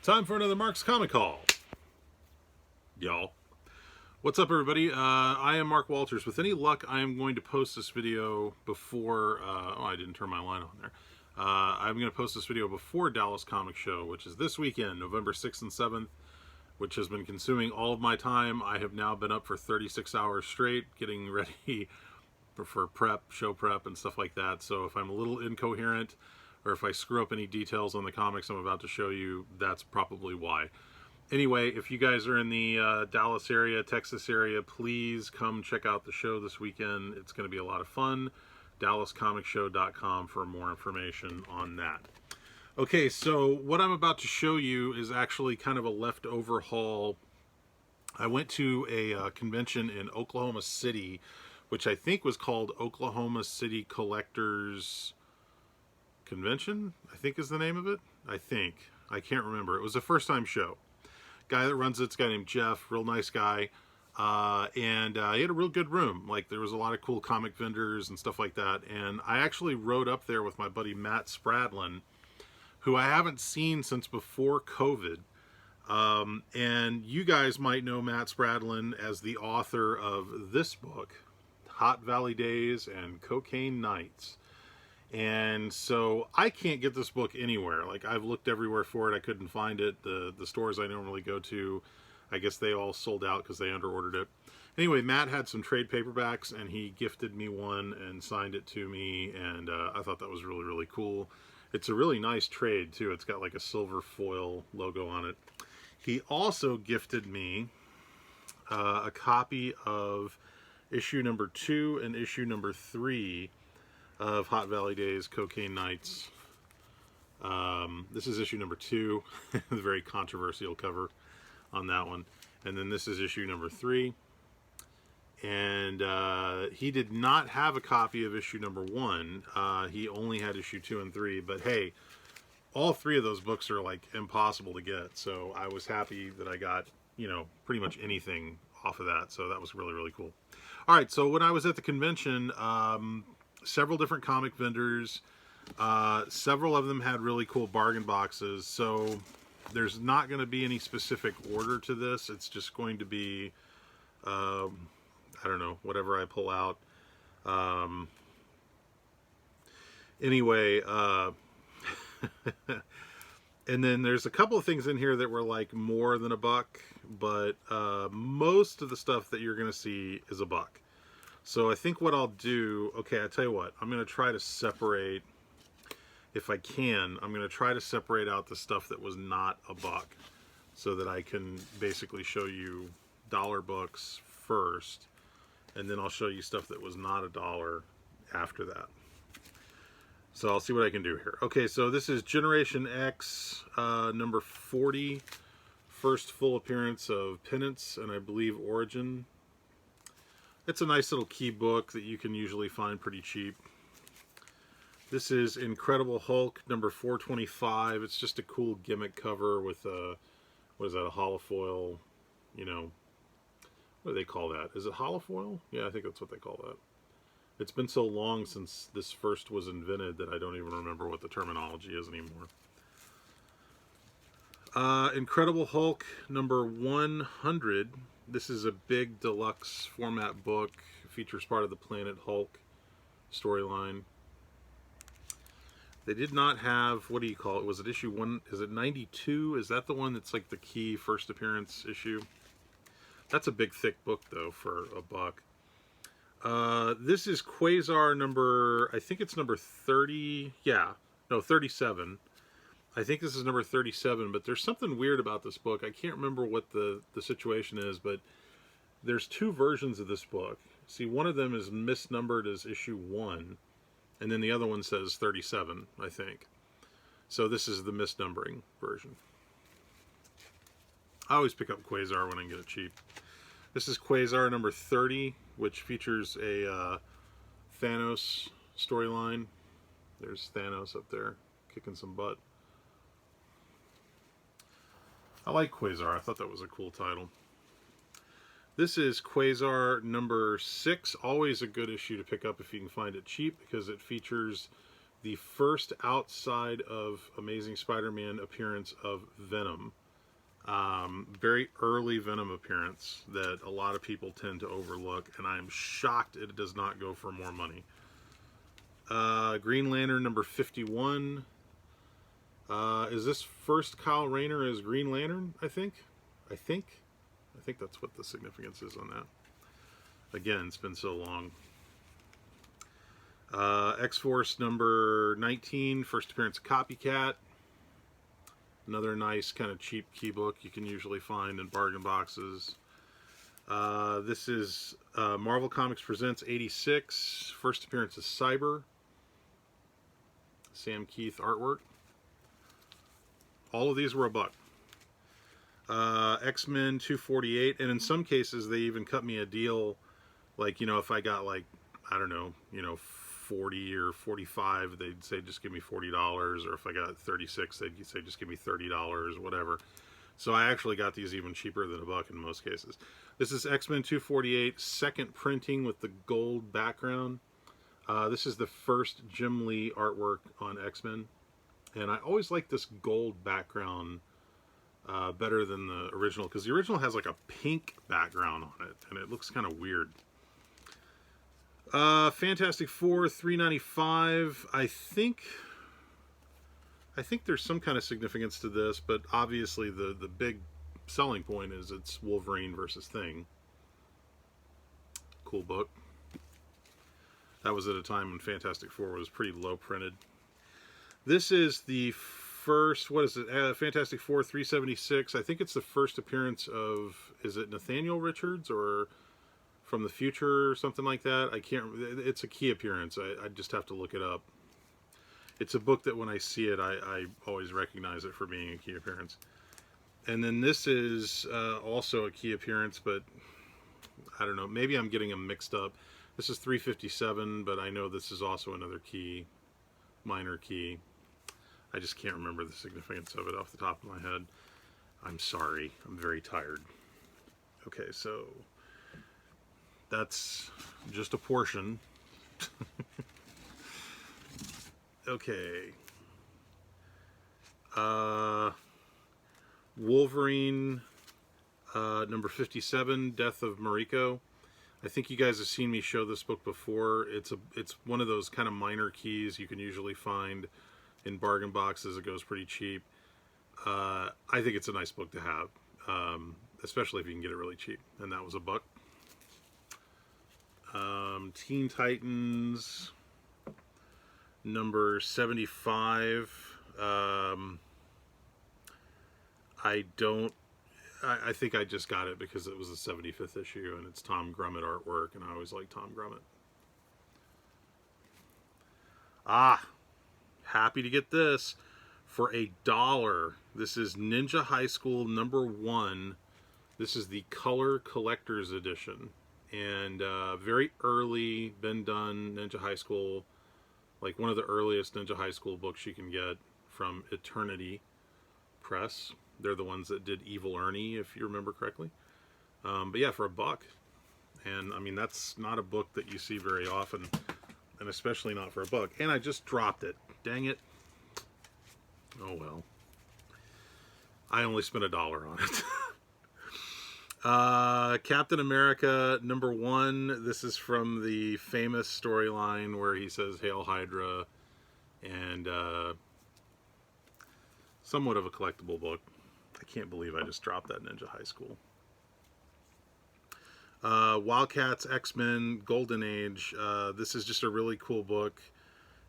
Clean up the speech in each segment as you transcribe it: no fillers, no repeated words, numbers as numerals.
Time for another Mark's Comic Haul, y'all. What's up, everybody? I am Mark Walters. With any luck, I am going to post this video before... I didn't turn my line on there. I'm going to post this video before Dallas Comic Show, which is this weekend, November 6th and 7th, which has been consuming all of my time. I have now been up for 36 hours straight, getting ready for prep, show prep, and stuff like that. So if I'm a little incoherent, or if I screw up any details on the comics I'm about to show you, that's probably why. Anyway, if you guys are in the Dallas area, Texas area, please come check out the show this weekend. It's going to be a lot of fun. DallasComicShow.com for more information on that. Okay, so what I'm about to show you is actually kind of a leftover haul. I went to a convention in Oklahoma City, which I think was called Oklahoma City Collectors Convention, I think is the name of it. I can't remember. It was a first time show. Guy that runs it's a guy named Jeff, real nice guy. And he had a real good room. Like, there was a lot of cool comic vendors and stuff like that. And I actually rode up there with my buddy Matt Spradlin, who I haven't seen since before COVID. And you guys might know Matt Spradlin as the author of this book, Hot Valley Days and Cocaine Nights. And so I can't get this book anywhere. Like, I've looked everywhere for it. I couldn't find it. The stores I normally go to, I guess they all sold out because they underordered it. Anyway, Matt had some trade paperbacks, and he gifted me one and signed it to me, and I thought that was really, really cool. It's a really nice trade, too. It's got like a silver foil logo on it. He also gifted me a copy of issue number 2 and issue number 3 of Hot Valley Days, Cocaine Nights. This is issue number 2, the very controversial cover on that one. And then this is issue number 3. And he did not have a copy of issue number 1. He only had issue 2 and 3. But hey, all 3 of those books are like impossible to get. So I was happy that I got, you know, pretty much anything off of that. So that was really, really cool. All right, so when I was at the convention, several different comic vendors, several of them had really cool bargain boxes. So there's not going to be any specific order to this. It's just going to be, I don't know, whatever I pull out. Anyway, and then there's a couple of things in here that were like more than $1, but most of the stuff that you're going to see is $1. So I think what I'll do, okay, I'll tell you what, I'm going to try to separate, if I can, I'm going to try to separate out the stuff that was not $1 so that I can basically show you dollar books first, and then I'll show you stuff that was not $1 after that. So I'll see what I can do here. Okay, so this is Generation X, number 40, first full appearance of Penance and I believe Origin. It's a nice little key book that you can usually find pretty cheap. This is Incredible Hulk, number 425. It's just a cool gimmick cover with a, what is that, a holofoil, you know, what do they call that? Is it holofoil? Yeah, I think that's what they call that. It's been so long since this first was invented that I don't even remember what the terminology is anymore. Incredible Hulk, number 100. This is a big deluxe format book. It features part of the Planet Hulk storyline. They did not have, what do you call it? Was it issue 1? Is it 92? Is that the one that's like the key first appearance issue? That's a big thick book though for $1. This is Quasar number, I think it's number 30. Yeah, no, 37. I think this is number 37, but there's something weird about this book. I can't remember what the situation is, but there's 2 versions of this book. See, one of them is misnumbered as issue 1, and then the other one says 37, I think. So this is the misnumbering version. I always pick up Quasar when I can get it cheap. This is Quasar number 30, which features a Thanos storyline. There's Thanos up there kicking some butt. I like Quasar. I thought that was a cool title. This is Quasar number 6. Always a good issue to pick up if you can find it cheap, because it features the first outside of Amazing Spider-Man appearance of Venom. Very early Venom appearance that a lot of people tend to overlook, and I'm shocked it does not go for more money. Green Lantern number 51. Is this first Kyle Rayner as Green Lantern? I think that's what the significance is on that. Again, it's been so long. X-Force number 19, first appearance of Copycat. Another nice kind of cheap key book you can usually find in bargain boxes. This is Marvel Comics Presents 86, first appearance of Cyber. Sam Keith artwork. All of these were $1. X-Men 248, and in some cases they even cut me a deal, like, you know, if I got like, I don't know, you know, 40 or 45, they'd say just give me $40, or if I got 36, they'd say just give me $30, whatever. So I actually got these even cheaper than $1 in most cases. This is X-Men 248, second printing with the gold background. This is the first Jim Lee artwork on X-Men, and I always like this gold background better than the original, because the original has like a pink background on it, and it looks kind of weird. Fantastic Four 395. I think there's some kind of significance to this, but obviously the big selling point is it's Wolverine versus Thing. Cool book. That was at a time when Fantastic Four was pretty low printed. This is the first, what is it? Fantastic Four 376. I think it's the first appearance of, is it Nathaniel Richards or From the Future or something like that? I can't, it's a key appearance. I just have to look it up. It's a book that when I see it, I always recognize it for being a key appearance. And then this is also a key appearance, but I don't know, maybe I'm getting them mixed up. This is 357, but I know this is also another key, minor key. I just can't remember the significance of it off the top of my head. I'm sorry, I'm very tired. Okay, so that's just a portion. Okay. Wolverine number 57, Death of Mariko. I think you guys have seen me show this book before. It's one of those kind of minor keys you can usually find in bargain boxes. It goes pretty cheap. I think it's a nice book to have, especially if you can get it really cheap. And that was $1. Teen Titans number 75. I think I just got it because it was the 75th issue and it's Tom Grummett artwork, and I always like Tom Grummett. Happy to get this for $1. This is Ninja High School number 1. This is the color collector's edition, and very early been done Ninja High School, like one of the earliest Ninja High School books you can get from Eternity Press. They're the ones that did Evil Ernie, if you remember correctly. But yeah, for $1. And I mean, that's not a book that you see very often, and especially not for $1. And I just dropped it. Dang it. Oh well. I only spent $1 on it. Captain America number 1. This is from the famous storyline where he says Hail Hydra, and somewhat of a collectible book. I can't believe I just dropped that Ninja High School. Wildcats, X-Men, Golden Age. This is just a really cool book.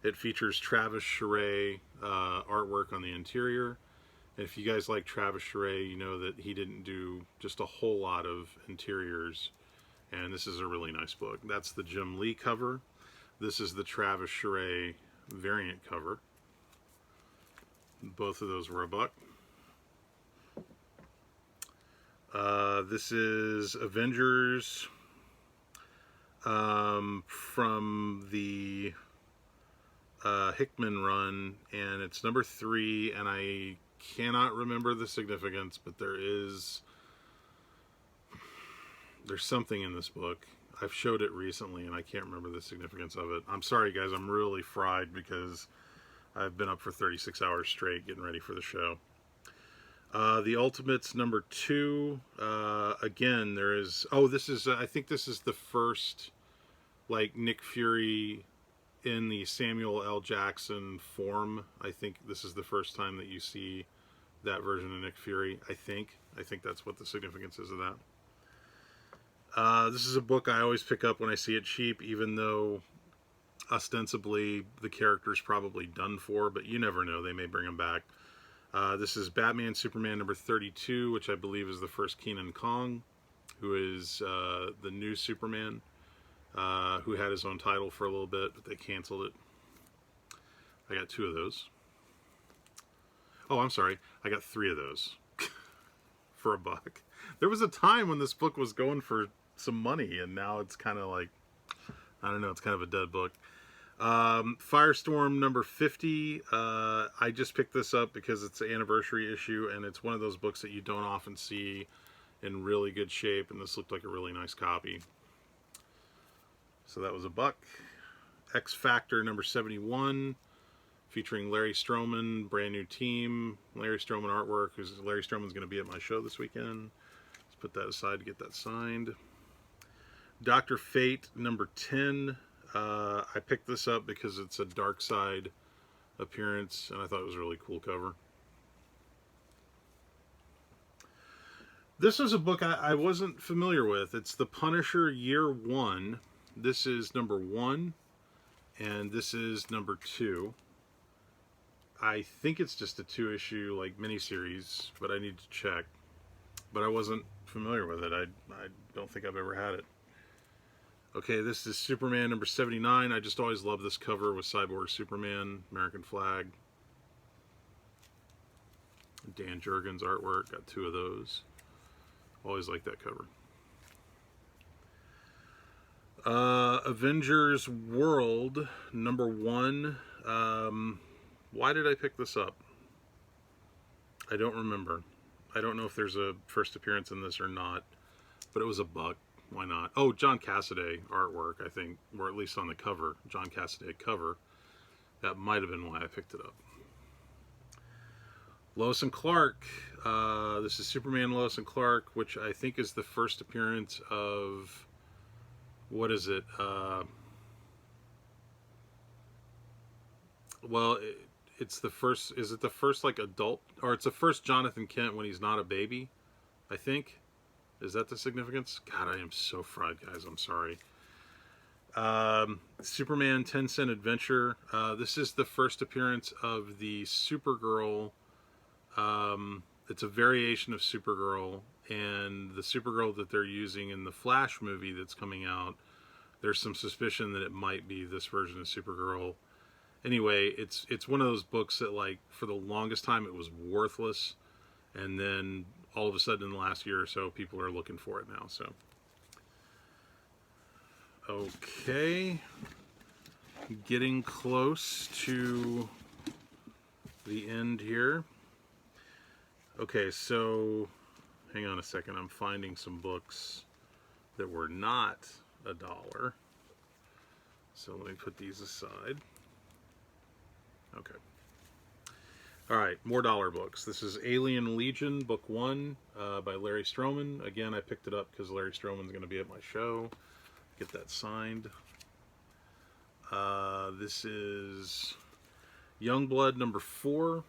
It features Travis Charest artwork on the interior. And if you guys like Travis Charest, you know that he didn't do just a whole lot of interiors. And this is a really nice book. That's the Jim Lee cover. This is the Travis Charest variant cover. Both of those were $1. This is Avengers from the Hickman run, and it's number 3, and I cannot remember the significance, but there's something in this book. I've showed it recently, and I can't remember the significance of it. I'm sorry, guys. I'm really fried because I've been up for 36 hours straight getting ready for the show. The Ultimates number 2. Again, there is... Oh, this is... I think this is the first, like, Nick Fury in the Samuel L. Jackson form. I think this is the first time that you see that version of Nick Fury, I think. I think that's what the significance is of that. This is a book I always pick up when I see it cheap, even though ostensibly the character's probably done for, but you never know. They may bring him back. This is Batman Superman number 32, which I believe is the first Kenan Kong, who is the new Superman, who had his own title for a little bit, but they canceled it. I got 2 of those. Oh, I'm sorry. I got 3 of those for $1. There was a time when this book was going for some money, and now it's kind of like, I don't know, it's kind of a dead book. Firestorm number 50. I just picked this up because it's an anniversary issue, and it's one of those books that you don't often see in really good shape, and this looked like a really nice copy. So that was $1. X Factor number 71, featuring Larry Stroman, brand new team. Larry Stroman artwork. Larry Stroman's going to be at my show this weekend. Let's put that aside to get that signed. Dr. Fate number 10. I picked this up because it's a Dark Side appearance, and I thought it was a really cool cover. This is a book I wasn't familiar with. It's The Punisher Year 1. This is number 1, and this is number 2. I think it's just a 2-issue like miniseries, but I need to check. But I wasn't familiar with it. I don't think I've ever had it. Okay, this is Superman number 79. I just always love this cover with Cyborg Superman, American flag. Dan Jurgens artwork, got 2 of those. Always like that cover. Avengers World number 1. Why did I pick this up? I don't remember. I don't know if there's a first appearance in this or not, but it was $1. Why not? Oh, John Cassaday artwork, I think, or at least on the cover, John Cassaday cover. That might have been why I picked it up. Lois and Clark. This is Superman Lois and Clark, which I think is the first appearance of, what is it? Well, it's the first, is it the first like adult, or it's the first Jonathan Kent when he's not a baby, I think. Is that the significance? God, I am so fried, guys. I'm sorry. Superman 10-Cent Adventure. This is the first appearance of the Supergirl. It's a variation of Supergirl, and the Supergirl that they're using in the Flash movie that's coming out, there's some suspicion that it might be this version of Supergirl. Anyway, it's one of those books that, like, for the longest time it was worthless, and then all of a sudden in the last year or so people are looking for it now. So okay, getting close to the end here. Okay, so hang on a second, I'm finding some books that were not $1. So let me put these aside. Okay. All right, more dollar books. This is Alien Legion, book 1, by Larry Stroman. Again, I picked it up because Larry Stroman's going to be at my show. Get that signed. This is Youngblood number 4,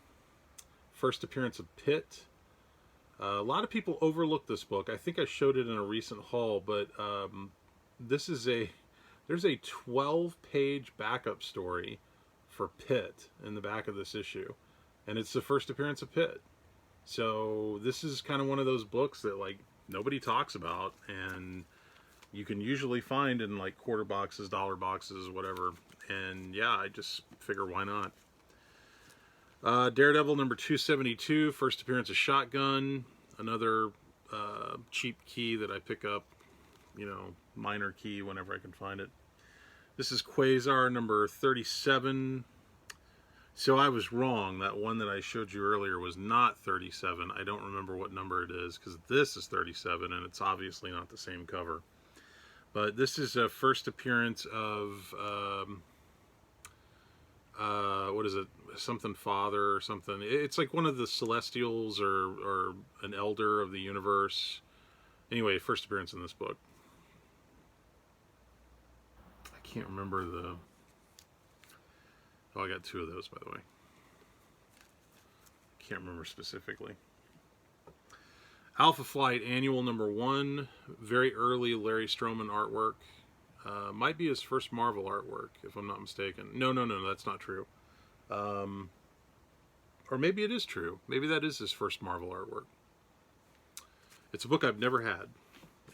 first appearance of Pitt. A lot of people overlook this book. I think I showed it in a recent haul, but this is there's a 12-page backup story for Pitt in the back of this issue. And it's the first appearance of Pitt. So this is kind of one of those books that, like, nobody talks about, and you can usually find in, like, quarter boxes, dollar boxes, whatever. And yeah, I just figure why not. Daredevil number 272, first appearance of Shotgun. Another cheap key that I pick up, you know, minor key whenever I can find it. This is Quasar number 37. So I was wrong. That one that I showed you earlier was not 37. I don't remember what number it is, because this is 37, and it's obviously not the same cover. But this is a first appearance of, what is it? Something Father or something. It's like one of the Celestials or an Elder of the Universe. Anyway, first appearance in this book. I can't remember the... Oh, I got 2 of those, by the way. Can't remember specifically. Alpha Flight Annual number 1. Very early Larry Stroman artwork. Might be his first Marvel artwork, if I'm not mistaken. No, that's not true. Or maybe it is true. Maybe that is his first Marvel artwork. It's a book I've never had.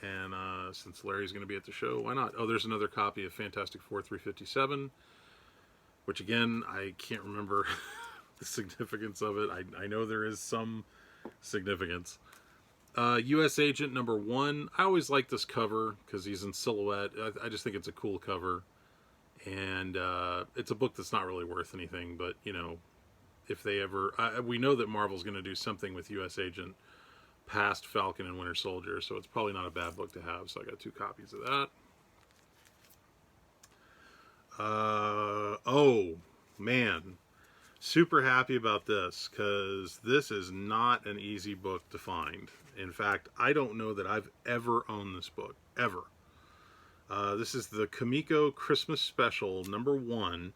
And since Larry's going to be at the show, why not? Oh, there's another copy of Fantastic Four 357, which again, I can't remember the significance of it. I know there is some significance. U.S. Agent number 1. I always like this cover because he's in silhouette. I just think it's a cool cover. And it's a book that's not really worth anything, but, you know, if they ever... we know that Marvel's going to do something with U.S. Agent past Falcon and Winter Soldier, so it's probably not a bad book to have. So I got 2 copies of that. Oh, man. Super happy about this, because this is not an easy book to find. In fact, I don't know that I've ever owned this book. Ever. This is the Camiko Christmas Special, number 1.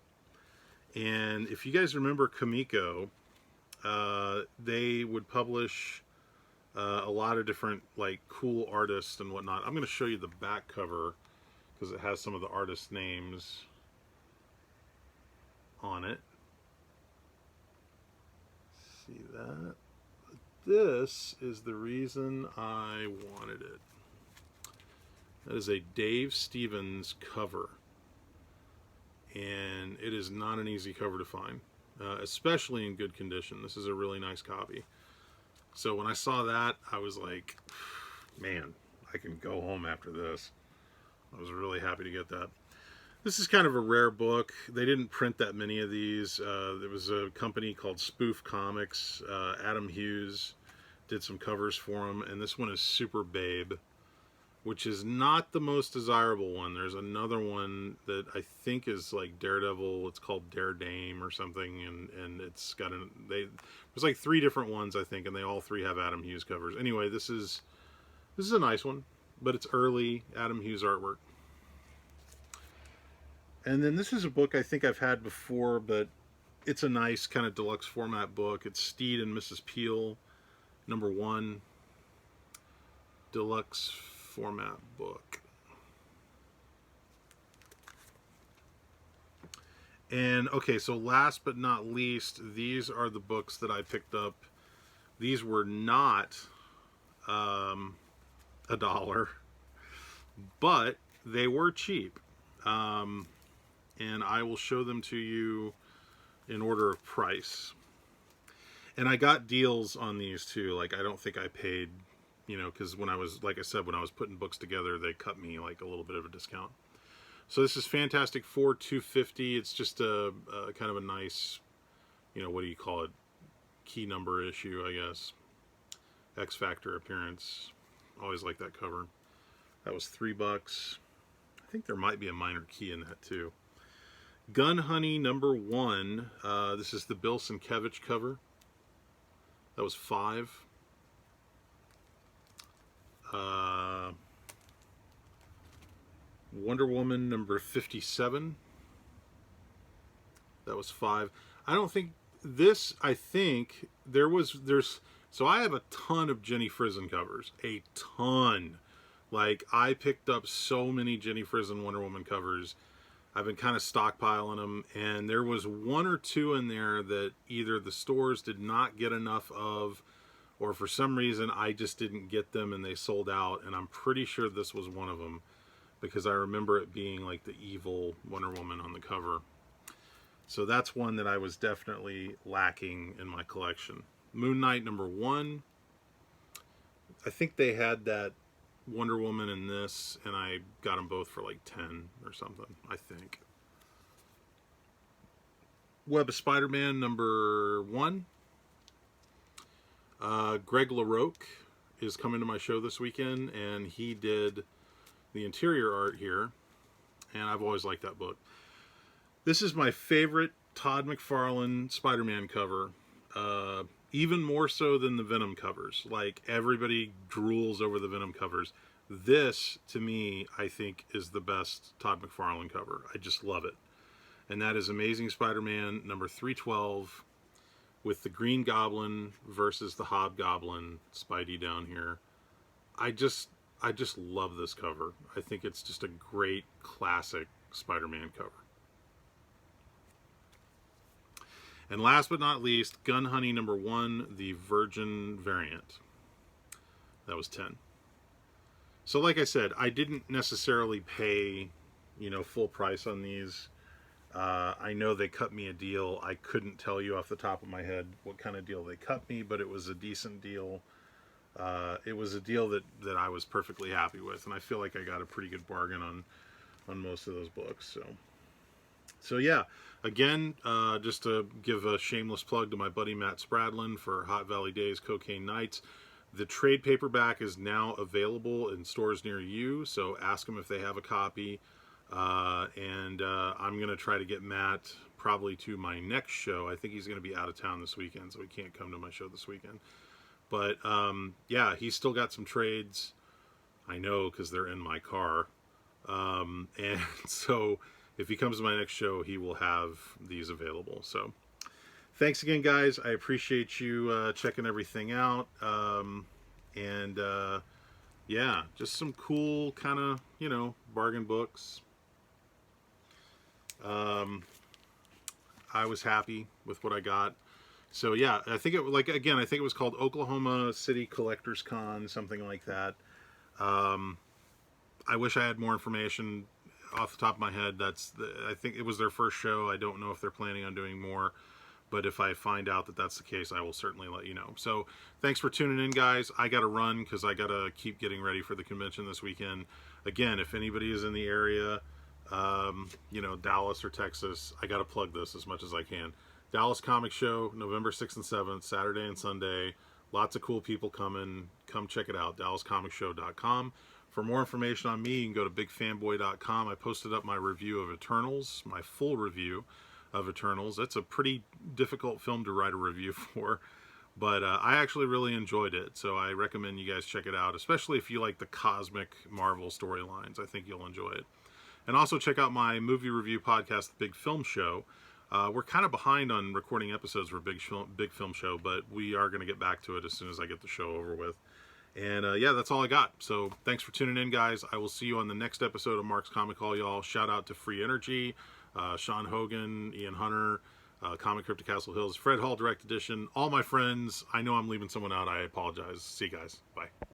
And if you guys remember Camiko, they would publish a lot of different, like, cool artists and whatnot. I'm going to show you the back cover, because it has some of the artist names on it. See that? This is the reason I wanted it. That is a Dave Stevens cover. And it is not an easy cover to find, especially in good condition. This is a really nice copy. So when I saw that, I was like, man, I can go home after this. I was really happy to get that. This is kind of a rare book. They didn't print that many of these. There was a company called Spoof Comics. Adam Hughes did some covers for them. And this one is Super Babe, which is not the most desirable one. There's another one that I think is like Daredevil. It's called Dare Dame or something. And it's got there's like 3 different ones, I think. And they all 3 have Adam Hughes covers. Anyway, this is a nice one. But it's early Adam Hughes artwork. And then this is a book I think I've had before, but it's a nice kind of deluxe format book. It's Steed and Mrs. Peel, number 1, deluxe format book. And okay, so last but not least, these are the books that I picked up. These were not $1, but they were cheap. And I will show them to you in order of price. And I got deals on these too. Like, I don't think I paid, you know, because when I was, like I said, when I was putting books together, they cut me like a little bit of a discount. So this is Fantastic Four 250. It's just a kind of a nice, you know, what do you call it? Key number issue, I guess. X Factor appearance. Always like that cover. That was $3. I think there might be a minor key in that too. Gun Honey number 1. This is the Bill Sienkiewicz cover. That was $5. Wonder Woman number 57. That was $5. I don't think this. I think there's. So I have a ton of Jenny Frison covers. A ton. Like, I picked up so many Jenny Frison Wonder Woman covers. I've been kind of stockpiling them, and there was 1 or 2 in there that either the stores did not get enough of, or for some reason I just didn't get them and they sold out, and I'm pretty sure this was one of them, because I remember it being like the evil Wonder Woman on the cover. So that's one that I was definitely lacking in my collection. Moon Knight number 1. I think they had that Wonder Woman in this, and I got them both for like 10 or something, I think. Web of Spider-Man number 1. Greg LaRocque is coming to my show this weekend, and he did the interior art here, and I've always liked that book. This is my favorite Todd McFarlane Spider-Man cover, even more so than the Venom covers. Like, everybody drools over the Venom covers. This, to me, I think is the best Todd McFarlane cover. I just love it. And that is Amazing Spider-Man number 312 with the Green Goblin versus the Hobgoblin, Spidey down here. I just love this cover. I think it's just a great classic Spider-Man cover. And last but not least, Gun Honey number 1, the Virgin variant. That was 10. So like I said, I didn't necessarily pay, full price on these. I know they cut me a deal. I couldn't tell you off the top of my head what kind of deal they cut me, but it was a decent deal. It was a deal that I was perfectly happy with, and I feel like I got a pretty good bargain on most of those books. So yeah, again, just to give a shameless plug to my buddy Matt Spradlin for Hot Valley Days, Cocaine Nights. The trade paperback is now available in stores near you, so ask them if they have a copy. And I'm going to try to get Matt probably to my next show. I think he's going to be out of town this weekend, so he can't come to my show this weekend. But, yeah, he's still got some trades. I know, because they're in my car. And so if he comes to my next show, he will have these available. So thanks again, guys. I appreciate you checking everything out. Yeah, just some cool kind of, bargain books. I was happy with what I got. So yeah, I think I think it was called Oklahoma City Collectors Con, something like that. I wish I had more information off the top of my head. I think it was their first show. I don't know if they're planning on doing more, but if I find out that that's the case, I will certainly let you know. So thanks for tuning in, guys. I got to run because I got to keep getting ready for the convention this weekend. Again, if anybody is in the area, Dallas or Texas, I got to plug this as much as I can. Dallas Comic Show, November 6th and 7th, Saturday and Sunday. Lots of cool people coming. Come check it out, DallasComicShow.com. For more information on me, you can go to BigFanboy.com. I posted up my review of Eternals, my full review of Eternals. That's a pretty difficult film to write a review for, but I actually really enjoyed it, so I recommend you guys check it out, especially if you like the cosmic Marvel storylines. I think you'll enjoy it. And also check out my movie review podcast, The Big Film Show. We're kind of behind on recording episodes for Big Film Show, but we are going to get back to it as soon as I get the show over with. And yeah, that's all I got. So thanks for tuning in, guys. I will see you on the next episode of Mark's Comic Hall, y'all. Shout out to Free Energy, Sean Hogan, Ian Hunter, Comic Crypt to Castle Hills, Fred Hall Direct Edition, all my friends. I know I'm leaving someone out. I apologize. See you guys. Bye.